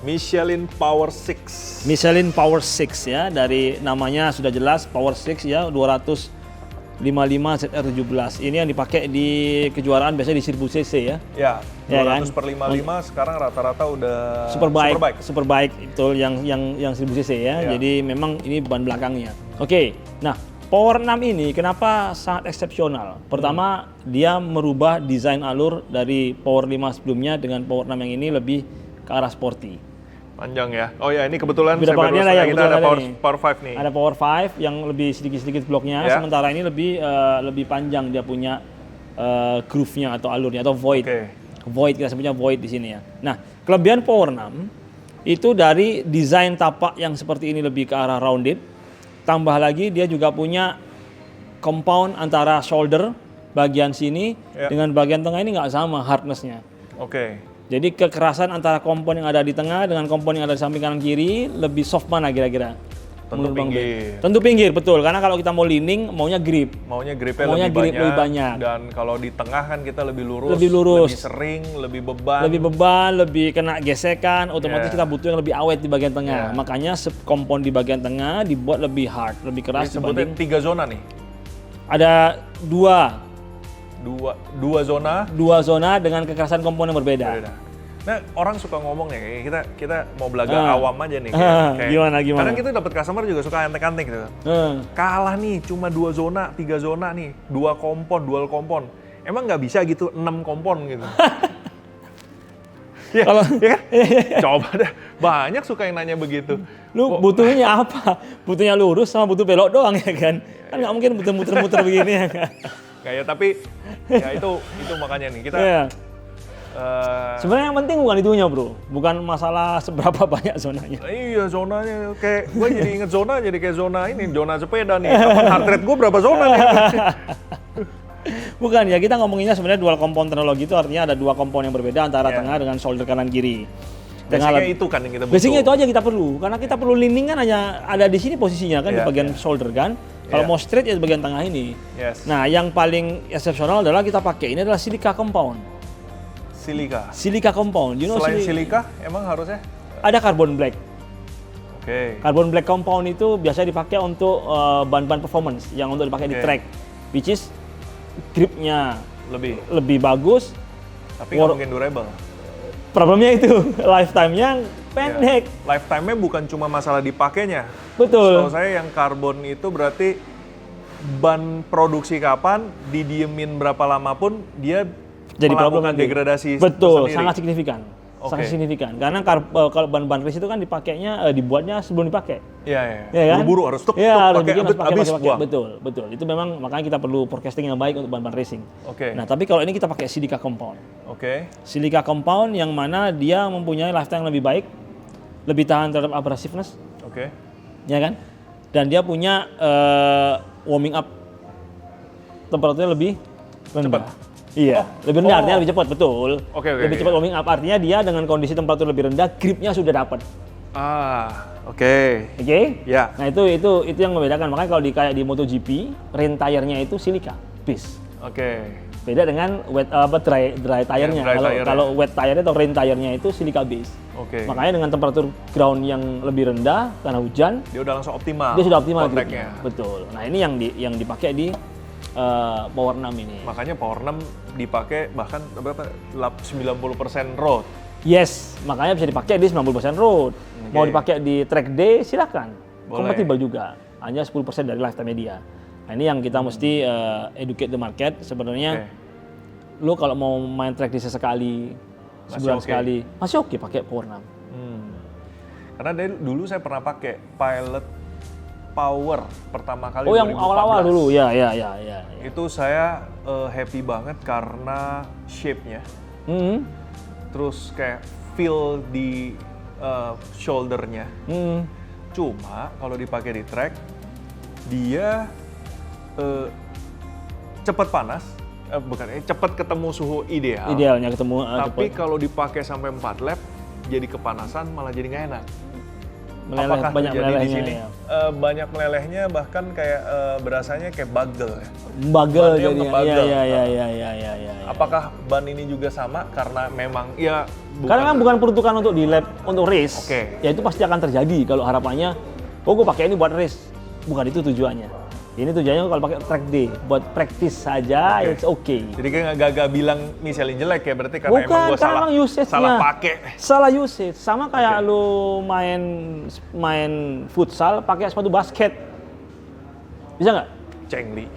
Michelin Power 6. Michelin Power 6 ya, dari namanya sudah jelas Power 6 ya, 255 ZR17. Ini yang dipakai di kejuaraan biasanya di 1000 cc ya. Ya, 200 kan? per 55 sekarang rata-rata udah Superbike itu yang 1000 cc ya. Jadi memang ini ban belakangnya. Oke. Nah, Power 6 ini kenapa sangat eksepsional? Pertama, dia merubah desain alur dari Power 5 sebelumnya dengan Power 6 yang ini lebih ke arah sporty. Panjang ya. Oh ya, ini kebetulan kita ada Power 5 nih. Ada Power 5 yang lebih sedikit-sedikit bloknya, sementara ini lebih panjang, dia punya groove-nya atau alurnya atau void. Void, kita sebutnya void di sini ya. Nah, kelebihan Power 6 itu dari desain tapak yang seperti ini lebih ke arah rounded. Tambah lagi dia juga punya compound antara shoulder bagian sini dengan bagian tengah ini nggak sama hardness-nya. Jadi kekerasan antara kompon yang ada di tengah dengan kompon yang ada di samping kanan kiri lebih soft mana kira-kira? Tentu pinggir, betul. Karena kalau kita mau leaning, maunya grip. Maunya gripnya lebih banyak. Dan kalau di tengah kan kita lebih lurus. Lebih sering, lebih beban. Lebih kena gesekan. Otomatis kita butuh yang lebih awet di bagian tengah. Makanya kompon di bagian tengah dibuat lebih hard, lebih keras. Sebutnya 3 zona nih? Ada 2. Dua zona. Dua zona dengan kekerasan komponen berbeda. Berbeda. Nah, orang suka ngomong nih, kita mau belaga awam aja nih. Gimana? Kadang kita dapat customer juga suka antek-antek gitu. Kalah nih, cuma 2 zona, 3 zona nih, 2 kompon, dual kompon. Emang nggak bisa gitu 6 kompon gitu? Ya, Kalau ya kan? Coba deh, banyak suka yang nanya begitu. lu butuhnya apa? Butuhnya lurus sama butuh belok doang ya kan? Kan nggak mungkin muter-muter begini ya kan? Kayak tapi ya itu makanya nih kita. Sebenarnya yang penting bukan itunya bro, bukan masalah seberapa banyak zonanya. Iya zonanya, kayak gue jadi inget zona, jadi kayak zona ini, zona sepeda nih. Kapan heart rate gue berapa zona nih? Bukan ya, kita ngomonginnya sebenarnya dual compound teknologi itu artinya ada 2 komponen yang berbeda antara tengah dengan shoulder kanan kiri. Basicnya itu kan yang kita butuh. Basicnya itu aja kita perlu, karena kita perlu leaning kan hanya ada di sini posisinya kan di bagian shoulder kan. Kalau mau straight ya di bagian tengah ini. Nah yang paling eksepsional adalah kita pakai ini adalah silica compound. Silica compound. Selain silika, emang harusnya? Ada carbon black. Oke. Carbon black compound itu biasanya dipakai untuk ban-ban performance yang untuk dipakai di track, which is gripnya lebih bagus. Tapi nggak mungkin durable. Problemnya itu lifetime-nya pendek. Lifetime-nya bukan cuma masalah dipakainya. Betul. Kalau saya yang karbon itu berarti ban produksi kapan, didiemin berapa lama pun dia jadi melakukan degradasi. Betul, sendiri. sangat signifikan. Sangat signifikan. Karena kalau ban-ban race itu kan dipakainya, dibuatnya sebelum dipakai. Iya. Ya kan? Buru-buru harus pakai habis buang. Betul. Itu memang makanya kita perlu forecasting yang baik untuk ban-ban racing. Oke. Nah, tapi kalau ini kita pakai silica compound. Oke. Silica compound yang mana dia mempunyai lifetime yang lebih baik, lebih tahan terhadap abrasiveness. Oke. Ya kan? Dan dia punya warming up temperaturnya lebih rendah. Iya, lebih rendah artinya lebih cepat, betul. Lebih cepat warming up artinya dia dengan kondisi temperatur lebih rendah, gripnya sudah dapat. Oke. Ya. Nah itu yang membedakan. Makanya kalau kayak di MotoGP, rain tire-nya itu silica base. Oke. Beda dengan dry tire-nya. Kalau wet tire atau rain tire-nya itu silica base. Oke. Makanya dengan temperatur ground yang lebih rendah karena hujan, dia udah langsung optimal. Dia sudah optimal gripnya. Betul. Nah ini yang dipakai di Power 6 ini. Makanya Power 6 dipakai bahkan berapa? 90% road. Yes, makanya bisa dipakai di 90% road. Mau dipakai di track day silakan. Kompatibel juga. Hanya 10% dari lifetime media. Nah, ini yang kita mesti educate the market. Sebenarnya lu kalau mau main track day sesekali, sebulan sekali, masih oke pakai Power 6. Karena dulu saya pernah pakai Pilot Power pertama kali. Yang awal-awal dulu, ya. Itu saya happy banget karena shape-nya. Terus kayak feel di shoulder-nya. Cuma kalau dipakai di track, dia cepat panas, cepat ketemu suhu ideal. Idealnya ketemu. Tapi kalau dipakai sampai 4 lap, jadi kepanasan malah jadi nggak enak. Meleleh, apakah banyak terjadi di sini? Ya. Banyak melelehnya, bahkan kayak berasanya kayak bagel ya. Bagel jadinya. Iya. Apakah ban ini juga sama karena memang ya karena kan bukan peruntukan untuk di lap untuk race. Oke. Ya itu pasti akan terjadi kalau harapannya gue pakai ini buat race. Bukan itu tujuannya. Ini tujuannya kalau pakai track day buat practice saja, it's okay. Jadi kayak nggak bilang Michelin jelek ya, berarti karena emang gue salah pakai. Salah usage, sama kayak lu main futsal pakai sepatu basket, bisa nggak? Cengli.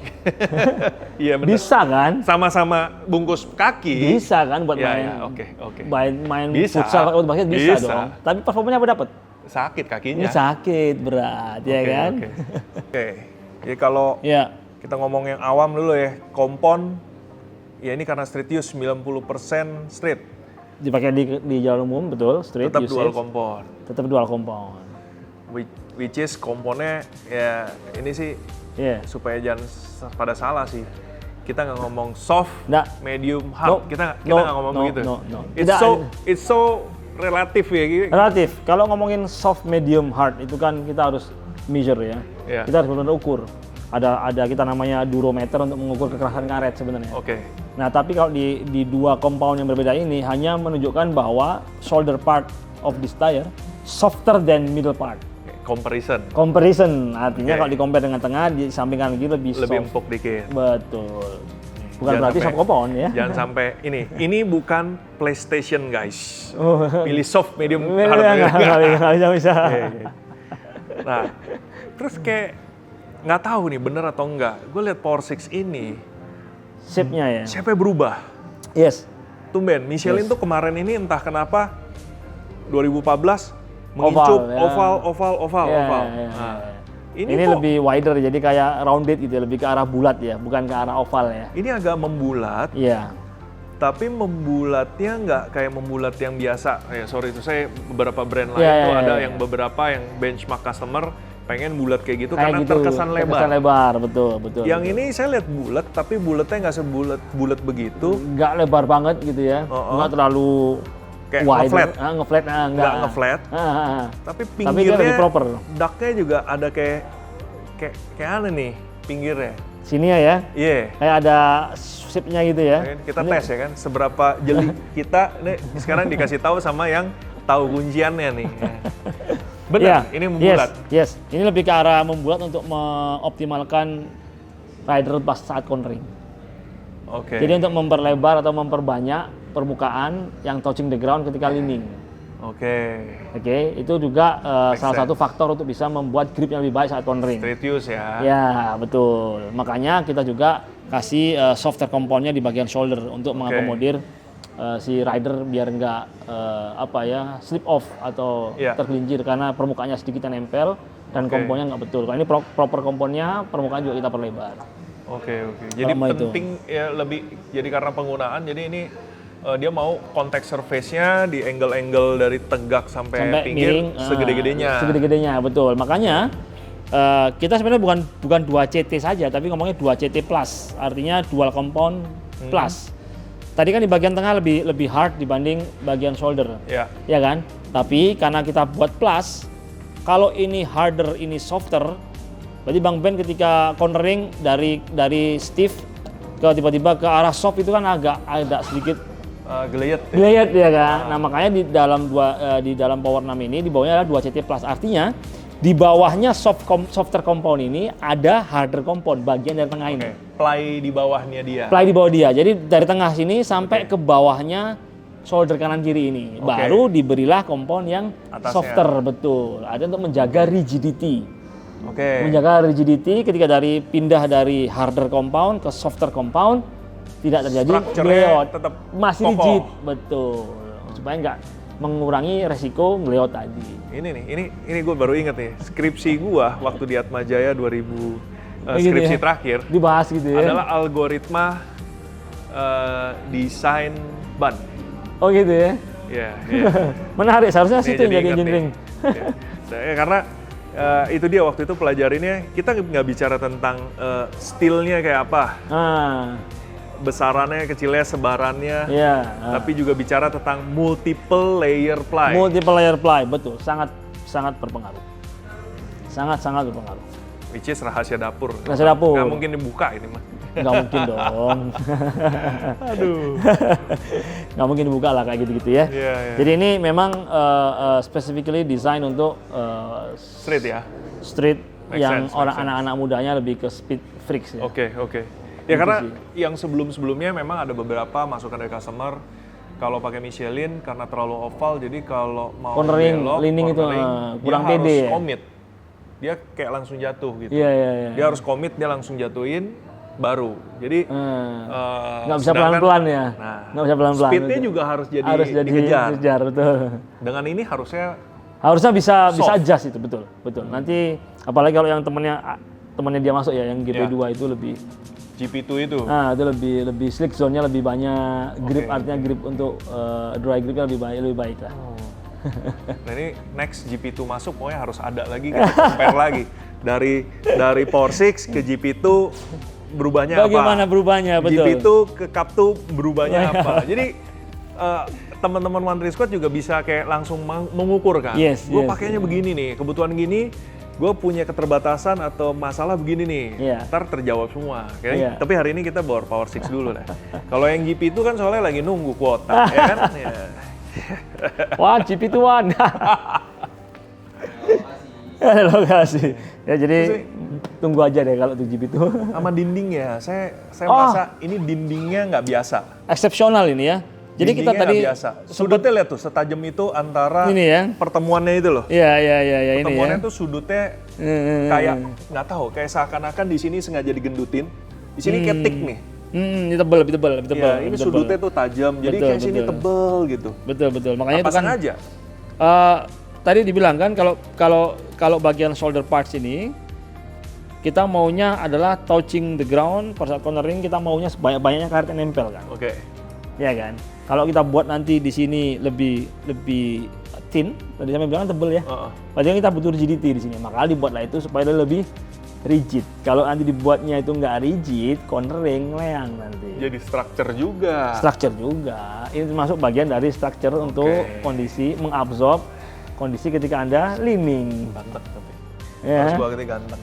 Iya benar. Bisa kan? Sama-sama bungkus kaki. Bisa kan buat main futsal pakai sepatu basket bisa dong. Tapi performanya apa dapat? Sakit kakinya. Ini sakit berat, ya kan? Oke. Jadi kalau kita ngomong yang awam dulu ya, kompon, ya ini karena street use 90% street. Dipakai di jalan umum, betul, street tetap usage. Tetap dual compound. Which is komponnya ya ini sih supaya jangan pada salah sih. Kita nggak ngomong soft, medium, hard. Kita nggak ngomong begitu. It's so relatif ya. Gitu. Relatif. Kalau ngomongin soft, medium, hard itu kan kita harus measure ya. Kita harus benar-benar ukur. Ada kita namanya durometer untuk mengukur kekerasan karet sebenarnya. Nah, tapi kalau di 2 compound yang berbeda ini hanya menunjukkan bahwa shoulder part of this tire softer than middle part. Comparison artinya kalau di compare dengan tengah di samping kanan kiri lebih soft. Lebih empuk dikit. Betul. Bukan berarti soft compound ya. Jangan sampai ini bukan PlayStation guys. Oh. Pilih soft, medium, Nggak hard. bisa. Nah, terus kayak nggak tahu nih bener atau enggak. Gue lihat Power 6 ini, Shape-nya ya. shape-nya berubah. Yes. Tumben, Michelin tuh kemarin ini entah kenapa 2014 mengincup oval. Ya. Nah, Ini kok lebih wider, jadi kayak rounded gitu, lebih ke arah bulat ya, bukan ke arah oval ya. ini agak membulat, Iya. tapi membulatnya nggak kayak membulat yang biasa. Sorry itu saya beberapa brand lain Iya, tuh iya, ada iya. yang beberapa yang benchmark customer pengen bulat kayak gitu Kayak karena gitu, terkesan lebar. Terkesan lebar, betul. Yang betul. ini saya lihat bulat, tapi bulatnya nggak sebulat begitu. Nggak lebar banget gitu ya, nggak terlalu Kayak wider. ngeflat. Ngeflat, Nggak enggak. ngeflat, Tapi tapi dia pinggirnya lebih proper. ducknya juga ada kayak aneh nih pinggirnya. Sini ya, Iya. kayak ada shape-nya gitu ya. Kita tes ya kan, seberapa jeli kita. Nih sekarang dikasih tahu sama yang tahu kunciannya nih. Benar, Iya, ini membulat. Yes. Ini lebih ke arah membulat untuk mengoptimalkan rider pas saat cornering. Oke. Jadi untuk memperlebar atau memperbanyak permukaan yang touching the ground ketika leaning. Oke. Oke, itu juga salah sense. satu faktor untuk bisa membuat gripnya lebih baik saat cornering. Straight use ya. Ya, betul. Makanya kita juga kasih softer compound-nya di bagian shoulder untuk mengakomodir si rider biar nggak slip off atau Iya. tergelincir karena permukaannya sedikit yang nempel dan Oke. komponnya nggak betul. Kalau ini proper komponnya, permukaan juga kita perlebar. Oke. Jadi Kalau mau itu. penting ya lebih. Jadi karena penggunaan, jadi ini dia mau contact surface-nya di angle-angle dari tegak sampai pinggir miring, segede-gedenya. Segede-gedenya, betul. Makanya kita sebenarnya bukan 2CT saja, tapi ngomongnya 2CT plus, artinya dual compound plus. Tadi kan di bagian tengah lebih hard dibanding bagian shoulder, Ya. ya kan? Tapi karena kita buat plus, kalau ini harder, ini softer, berarti Bang Ben ketika cornering dari stiff ke tiba-tiba ke arah soft itu kan agak sedikit Geliat. geliat ya kan. Nah makanya di dalam Power 6 ini di bawahnya adalah 2CT plus. Artinya di bawahnya softer compound ini ada harder compound bagian dari tengah ini. Ply di bawahnya dia. Ply di bawah dia. Jadi dari tengah sini sampai ke bawahnya shoulder kanan kiri ini. Baru diberilah compound yang Atasnya. softer, betul. Ada untuk menjaga rigidity. Oke. Menjaga rigidity ketika pindah dari harder compound ke softer compound tidak terjadi Structure-nya ngeleot, tetap masih kokoh. rigid, betul. Supaya nggak mengurangi resiko ngeleot tadi. Ini gue baru inget nih, skripsi gua waktu di Atma Jaya 2000 Gitu skripsi ya. terakhir Dibahas gitu ya. adalah algoritma desain ban. Oh gitu ya. Iya. Menarik, seharusnya Nih, situ yang jadi inget engineering. nih. Ya, karena itu dia waktu itu pelajarinnya, kita nggak bicara tentang steelnya kayak apa, besarannya, kecilnya, sebarannya, Iya. tapi juga bicara tentang multiple layer ply. Multiple layer ply, betul. Sangat berpengaruh. Sangat berpengaruh. Which is rahasia dapur. Rahasia dapur. Nggak mungkin dibuka ini mah. Nggak mungkin dong. Aduh. Nggak mungkin dibuka lah kayak gitu-gitu ya. Iya, iya. Jadi ini memang specifically design untuk Straight ya? street Make yang sense, orang make sense. anak-anak mudanya lebih ke speed freaks ya. Oke. Gitu Ya karena sih. yang sebelum-sebelumnya memang ada beberapa masukan dari customer, kalau pakai Michelin karena terlalu oval, jadi kalau mau Cornering, belok, leaning itu, kurang dia pede harus ya? commit. Dia kayak langsung jatuh gitu. Iya. Dia harus commit, dia langsung jatuhin, baru. Jadi Nggak bisa sedangkan- pelan-pelan ya. Nah, Nggak bisa pelan-pelan. speednya betul. juga harus jadi dikejar, betul. Dengan ini harusnya Harusnya bisa Soft. adjust itu, betul. Nanti apalagi kalau yang temannya dia masuk ya, yang GP2 itu lebih GP2 itu. itu lebih slick zone-nya lebih banyak, grip artinya grip untuk dry gripnya lebih baik lah. Nah ini next GP2 masuk pokoknya harus ada lagi, kita compare lagi dari Power 6 ke GP2 berubahnya Bagaimana apa? berubahnya, betul. GP2 ke Cup 2 berubahnya apa? Jadi teman-teman One Race Squad juga bisa kayak langsung mengukur kan. Yes, Gue yes, pakainya begini nih, kebutuhan gini, gue punya keterbatasan atau masalah begini nih. Iya. Ntar terjawab semua. Oke? Iya. Tapi hari ini kita bawa Power 6 dulu lah. Kalau yang GP2 kan soalnya lagi nunggu kuota, ya kan? Ya. Wah, GP2. Ada lokasi. Ya jadi Terus, tunggu aja deh kalau 7GB itu. Sama dindingnya, saya merasa ini dindingnya nggak biasa. Eksepsional ini ya. Jadi kita Dindingnya tadi nggak biasa. Sudutnya lihat tuh, setajam itu antara ini ya. pertemuannya itu loh. Iya ini ya. Pertemuannya tuh sudutnya kayak nggak tahu, kayak seakan-akan di sini sengaja digendutin, di sini kayak tik nih. Ini tebel. Iya, ini sudutnya tuh tajam, jadi kayak sini tebel gitu. Betul. Makanya Apa itu kan sengaja? tadi dibilang kan kalau bagian shoulder parts ini kita maunya adalah touching the ground, pada saat cornering kita maunya sebanyak-banyaknya karet yang nempel kan. Oke. Ya kan? Kalau kita buat nanti di sini lebih thin, tadi saya bilang tebel ya. Padahal kita butuh rigidity di sini. Maka dibuatlah itu supaya dia lebih rigid. Kalau nanti dibuatnya itu nggak rigid, cornering leang nanti. Jadi structure juga. Structure juga. Ini termasuk bagian dari structure untuk kondisi mengabsorb kondisi ketika Anda leaning. Ganteng tapi. Ya. Harus banget ganteng.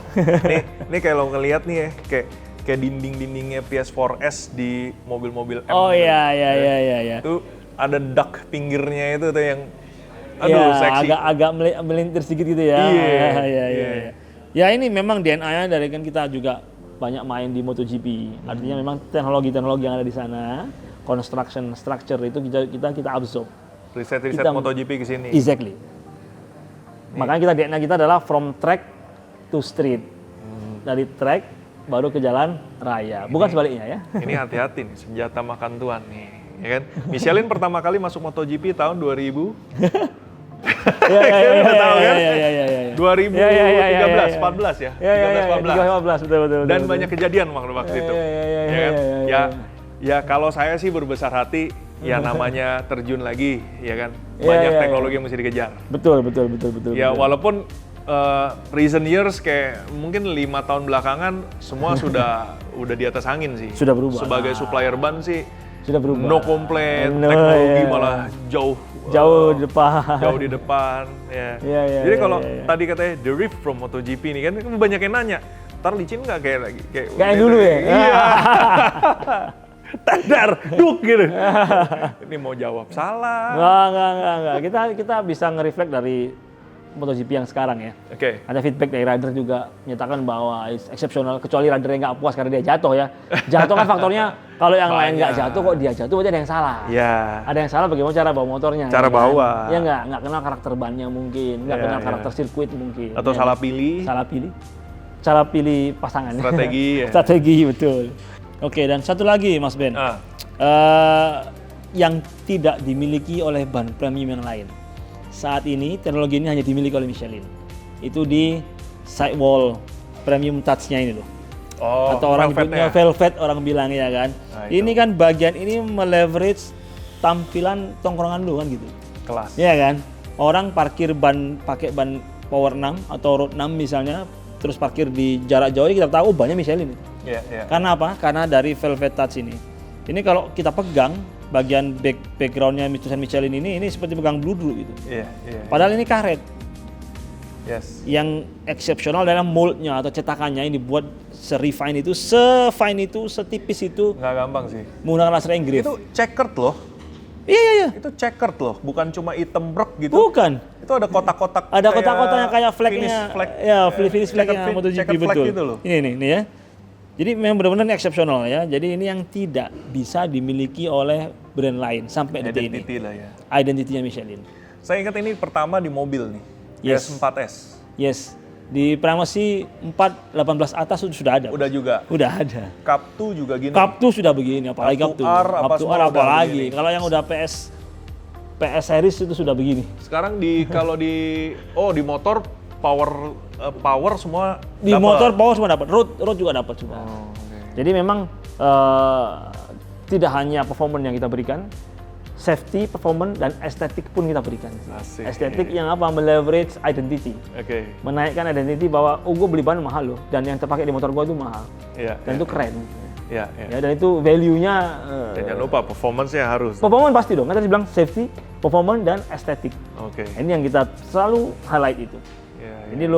Nih kayak lo ngeliat nih ya, kayak dinding-dindingnya PS4S di mobil-mobil M. Oh iya. Itu ada duck pinggirnya itu tuh yang aduh seksi. Agak melintir sedikit gitu ya. Iya. Ya ini memang DNA-nya dari kan kita juga banyak main di MotoGP. Artinya memang teknologi-teknologi yang ada di sana, construction structure itu kita absorb. Riset MotoGP ke sini. Exactly. Makanya kita DNA kita adalah from track to street. Dari track baru ke jalan raya. Bukan sebaliknya ya. Ini hati-hati nih, senjata makan tuan nih, ya kan? Michelin pertama kali masuk MotoGP tahun 2000. Iya. Tahu kan? 2013, 14 ya? 13, 14. Betul. Dan banyak kejadian waktu itu. Ya kalau saya sih berbesar hati, ya namanya terjun lagi, ya kan? Banyak teknologi yang mesti dikejar. Betul. Ya walaupun recent years kayak mungkin 5 tahun belakangan semua sudah di atas angin sih. Sudah berubah. Sebagai supplier ban sih sudah berubah. No complaint, teknologi malah jauh di depan. Ya. Jadi kalau tadi katanya the rift from MotoGP ini kan banyak yang nanya, ntar licin nggak kayak kayak dulu ya? Iya. Tadar, duk gitu. Ini mau jawab salah. Enggak. Kita bisa nge-reflect dari MotoGP yang sekarang ya. Oke. Ada feedback dari rider juga menyatakan bahwa eksepsional, kecuali rider yang nggak puas karena dia jatuh ya. Jatuh kan faktornya kalau yang lain nggak jatuh kok dia jatuh berarti ada yang salah. Iya. Ada yang salah bagaimana cara bawa motornya. Cara bawa. Ya nggak kenal karakter bannya mungkin, nggak kenal karakter sirkuit mungkin. Atau salah pilih. Cara pilih pasangannya. Strategi. Strategi betul. Oke, dan satu lagi Mas Ben. Yang tidak dimiliki oleh ban premium yang lain. Saat ini teknologi ini hanya dimiliki oleh Michelin. Itu di sidewall premium touch-nya ini loh. Atau orang nyebutnya velvet orang bilang ya kan. Nah, ini kan bagian ini meleverage tampilan tongkrongan lu kan gitu. Kelas. Iya kan? Orang parkir pakai ban Power 6 atau Road 6 misalnya, terus parkir di jarak jauh, kita tahu bannya Michelin itu. Iya. Karena apa? Karena dari velvet touch ini. Ini kalau kita pegang bagian backgroundnya tulisan Michelin ini seperti pegang bludru gitu. Iya. Padahal ini karet. Yes. Yang eksepsional dalam moldnya atau cetakannya ini dibuat se-refine itu, se-fine itu, setipis itu. Nggak gampang sih. Menggunakan laser engrave. Itu checkered loh. Iya. Itu checkered loh, bukan cuma hitam brok gitu. Bukan. Itu ada kotak-kotak. Ada kotak-kotaknya kayak flagnya. Finish flagnya MotoGP betul. Gitu loh. Ini ya. Jadi memang benar-benar eksepsional ya. Jadi ini yang tidak bisa dimiliki oleh brand lain sampai detik ini. Identity lah ya. Identitinya Michelin. Saya ingat ini pertama di mobil nih. Yes. S4S. Yes. Di Primacy 418 atas sudah ada. Udah juga. Udah ada. Cup 2 juga gini. Cup 2 sudah begini, apalagi Cup 2. Cup 2 apalagi. Kalau yang udah PS series itu sudah begini. Sekarang kalau di motor power semua di dapet. Motor power semua dapat. Road juga dapat sudah. Jadi memang tidak hanya performance yang kita berikan, safety, performance, dan estetik pun kita berikan. Asik. Estetik yang apa? Meleverage identity. Menaikkan identity bahwa gue beli ban mahal loh, dan yang terpakai di motor gue itu mahal. Dan itu keren. Ya, dan itu value-nya. Jangan lupa performance-nya harus. Performance pasti dong. Kan tadi bilang safety, performance, dan estetik. Ini yang kita selalu highlight itu. Ini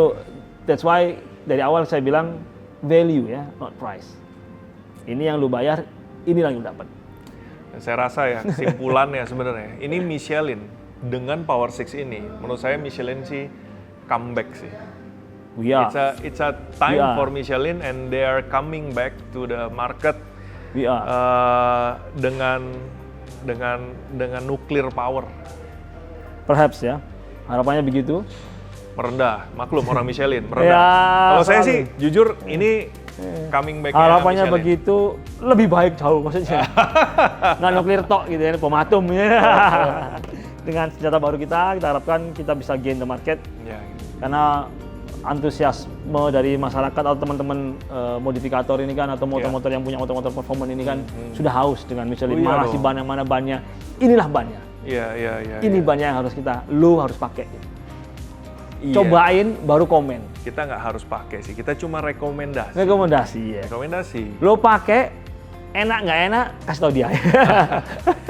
that's why dari awal saya bilang value ya, not price. Ini yang lu bayar, ini yang lu dapat. Saya rasa ya kesimpulannya sebenarnya ini Michelin dengan Power 6 ini, menurut saya Michelin sih comeback sih. It's a time We are. for Michelin and they are coming back to the market We are. dengan nuclear power. Perhaps ya. Harapannya begitu. Merendah, maklum orang Michelin, merendah. Ya, Kalau saya selalu. sih jujur ini coming back-nya Harapannya Michelin. begitu lebih baik jauh maksudnya. Nggak nuklir tok gitu ya, bom atom ya. Dengan senjata baru kita harapkan kita bisa gain the market. Ya. Karena antusiasme dari masyarakat atau teman-teman modifikator ini kan atau motor-motor yang punya motor-motor performance ini kan sudah haus dengan Michelin. Oh, iya Mana dong. sih ban yang mana bannya? Inilah bannya. Iya. Ini bannya yang harus lu harus pakai. Iya. Cobain baru komen. Kita nggak harus pakai sih, kita cuma rekomendasi. Rekomendasi ya. Rekomendasi. Lo pakai enak nggak enak kasih tau dia.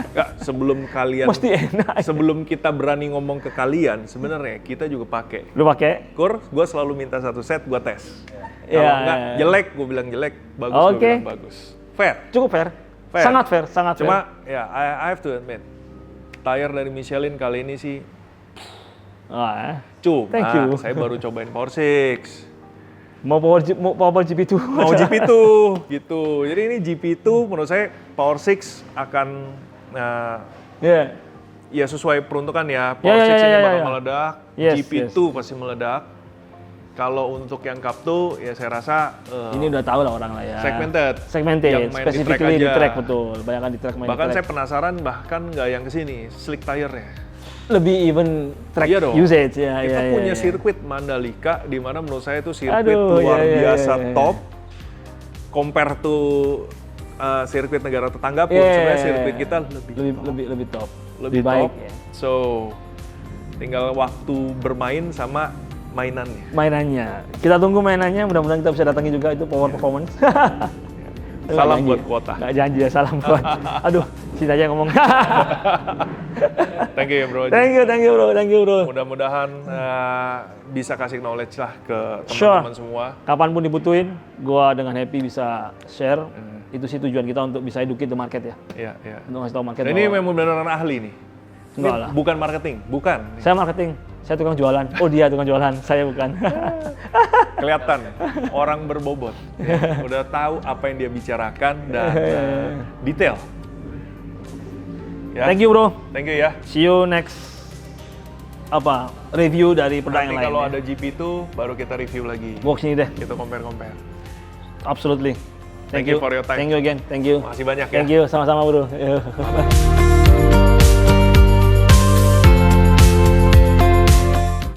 Nggak, sebelum kalian, Mesti enak. sebelum kita berani ngomong ke kalian, sebenarnya kita juga pakai. Lo pakai? Kur, gue selalu minta satu set, gue tes. Iya, Kalau nggak iya. jelek, gue bilang jelek. Bagus, gue Oke. bilang bagus. Fair. Cukup fair. Fair. Sangat fair, sangat fair. Cuma, ya, I have to admit, tire dari Michelin kali ini sih, cuma Thank you. saya baru cobain Power 6. Mau power GP2. Mau GP2 gitu. Jadi ini GP2 menurut saya Power 6 akan Ya. ya sesuai peruntukan ya. Ya, Power 6 ya, ini ya, bakal ya. meledak, Yes, GP2 pasti meledak. Kalau untuk yang Cup 2 ya saya rasa Ini udah tahu lah orang lah ya. segmented. Segmented, Yang main di track specifically di aja. track betul. Bayangkan di track main Bahkan di saya track. penasaran bahkan nggak yang kesini, slick tire-nya. Lebih even track Iya dong. usage ya. Kita ya, punya ya. sirkuit Mandalika di mana menurut saya itu sirkuit Aduh, luar iya, iya, biasa iya, iya. top. Compare to sirkuit negara tetangga pun Iya, sebenarnya iya, sirkuit iya. kita lebih top. lebih baik top. ya. So tinggal waktu bermain sama mainannya. Mainannya. Kita tunggu mainannya, mudah-mudahan kita bisa datangi juga itu Power Performance. Salam Nggak buat janji. kuota. Nggak janji ya, salam buat. Aduh, sini aja yang ngomong. Thank you ya bro. Thank you bro. Mudah-mudahan bisa kasih knowledge lah ke Sure. teman-teman semua. Kapanpun dibutuhin, gua dengan happy bisa share. Itu sih tujuan kita untuk bisa educate the market ya. Iya. Untuk ngasih tahu market. Dan ini bahwa- memang beneran ahli nih. Enggak Ini lah. bukan marketing, bukan. Saya marketing, saya tukang jualan. Oh dia tukang jualan, saya bukan. Kelihatan orang berbobot, ya. Udah tahu apa yang dia bicarakan dan detail. Ya. Thank you bro. Thank you ya. See you next review dari produk Nanti yang lain. kalau ya. ada GP2 baru kita review lagi. Gua kesini deh. Kita compare. Absolutely. Thank you for your time. Thank you again. Thank you. Makasih banyak ya. Thank you. Sama-sama bro.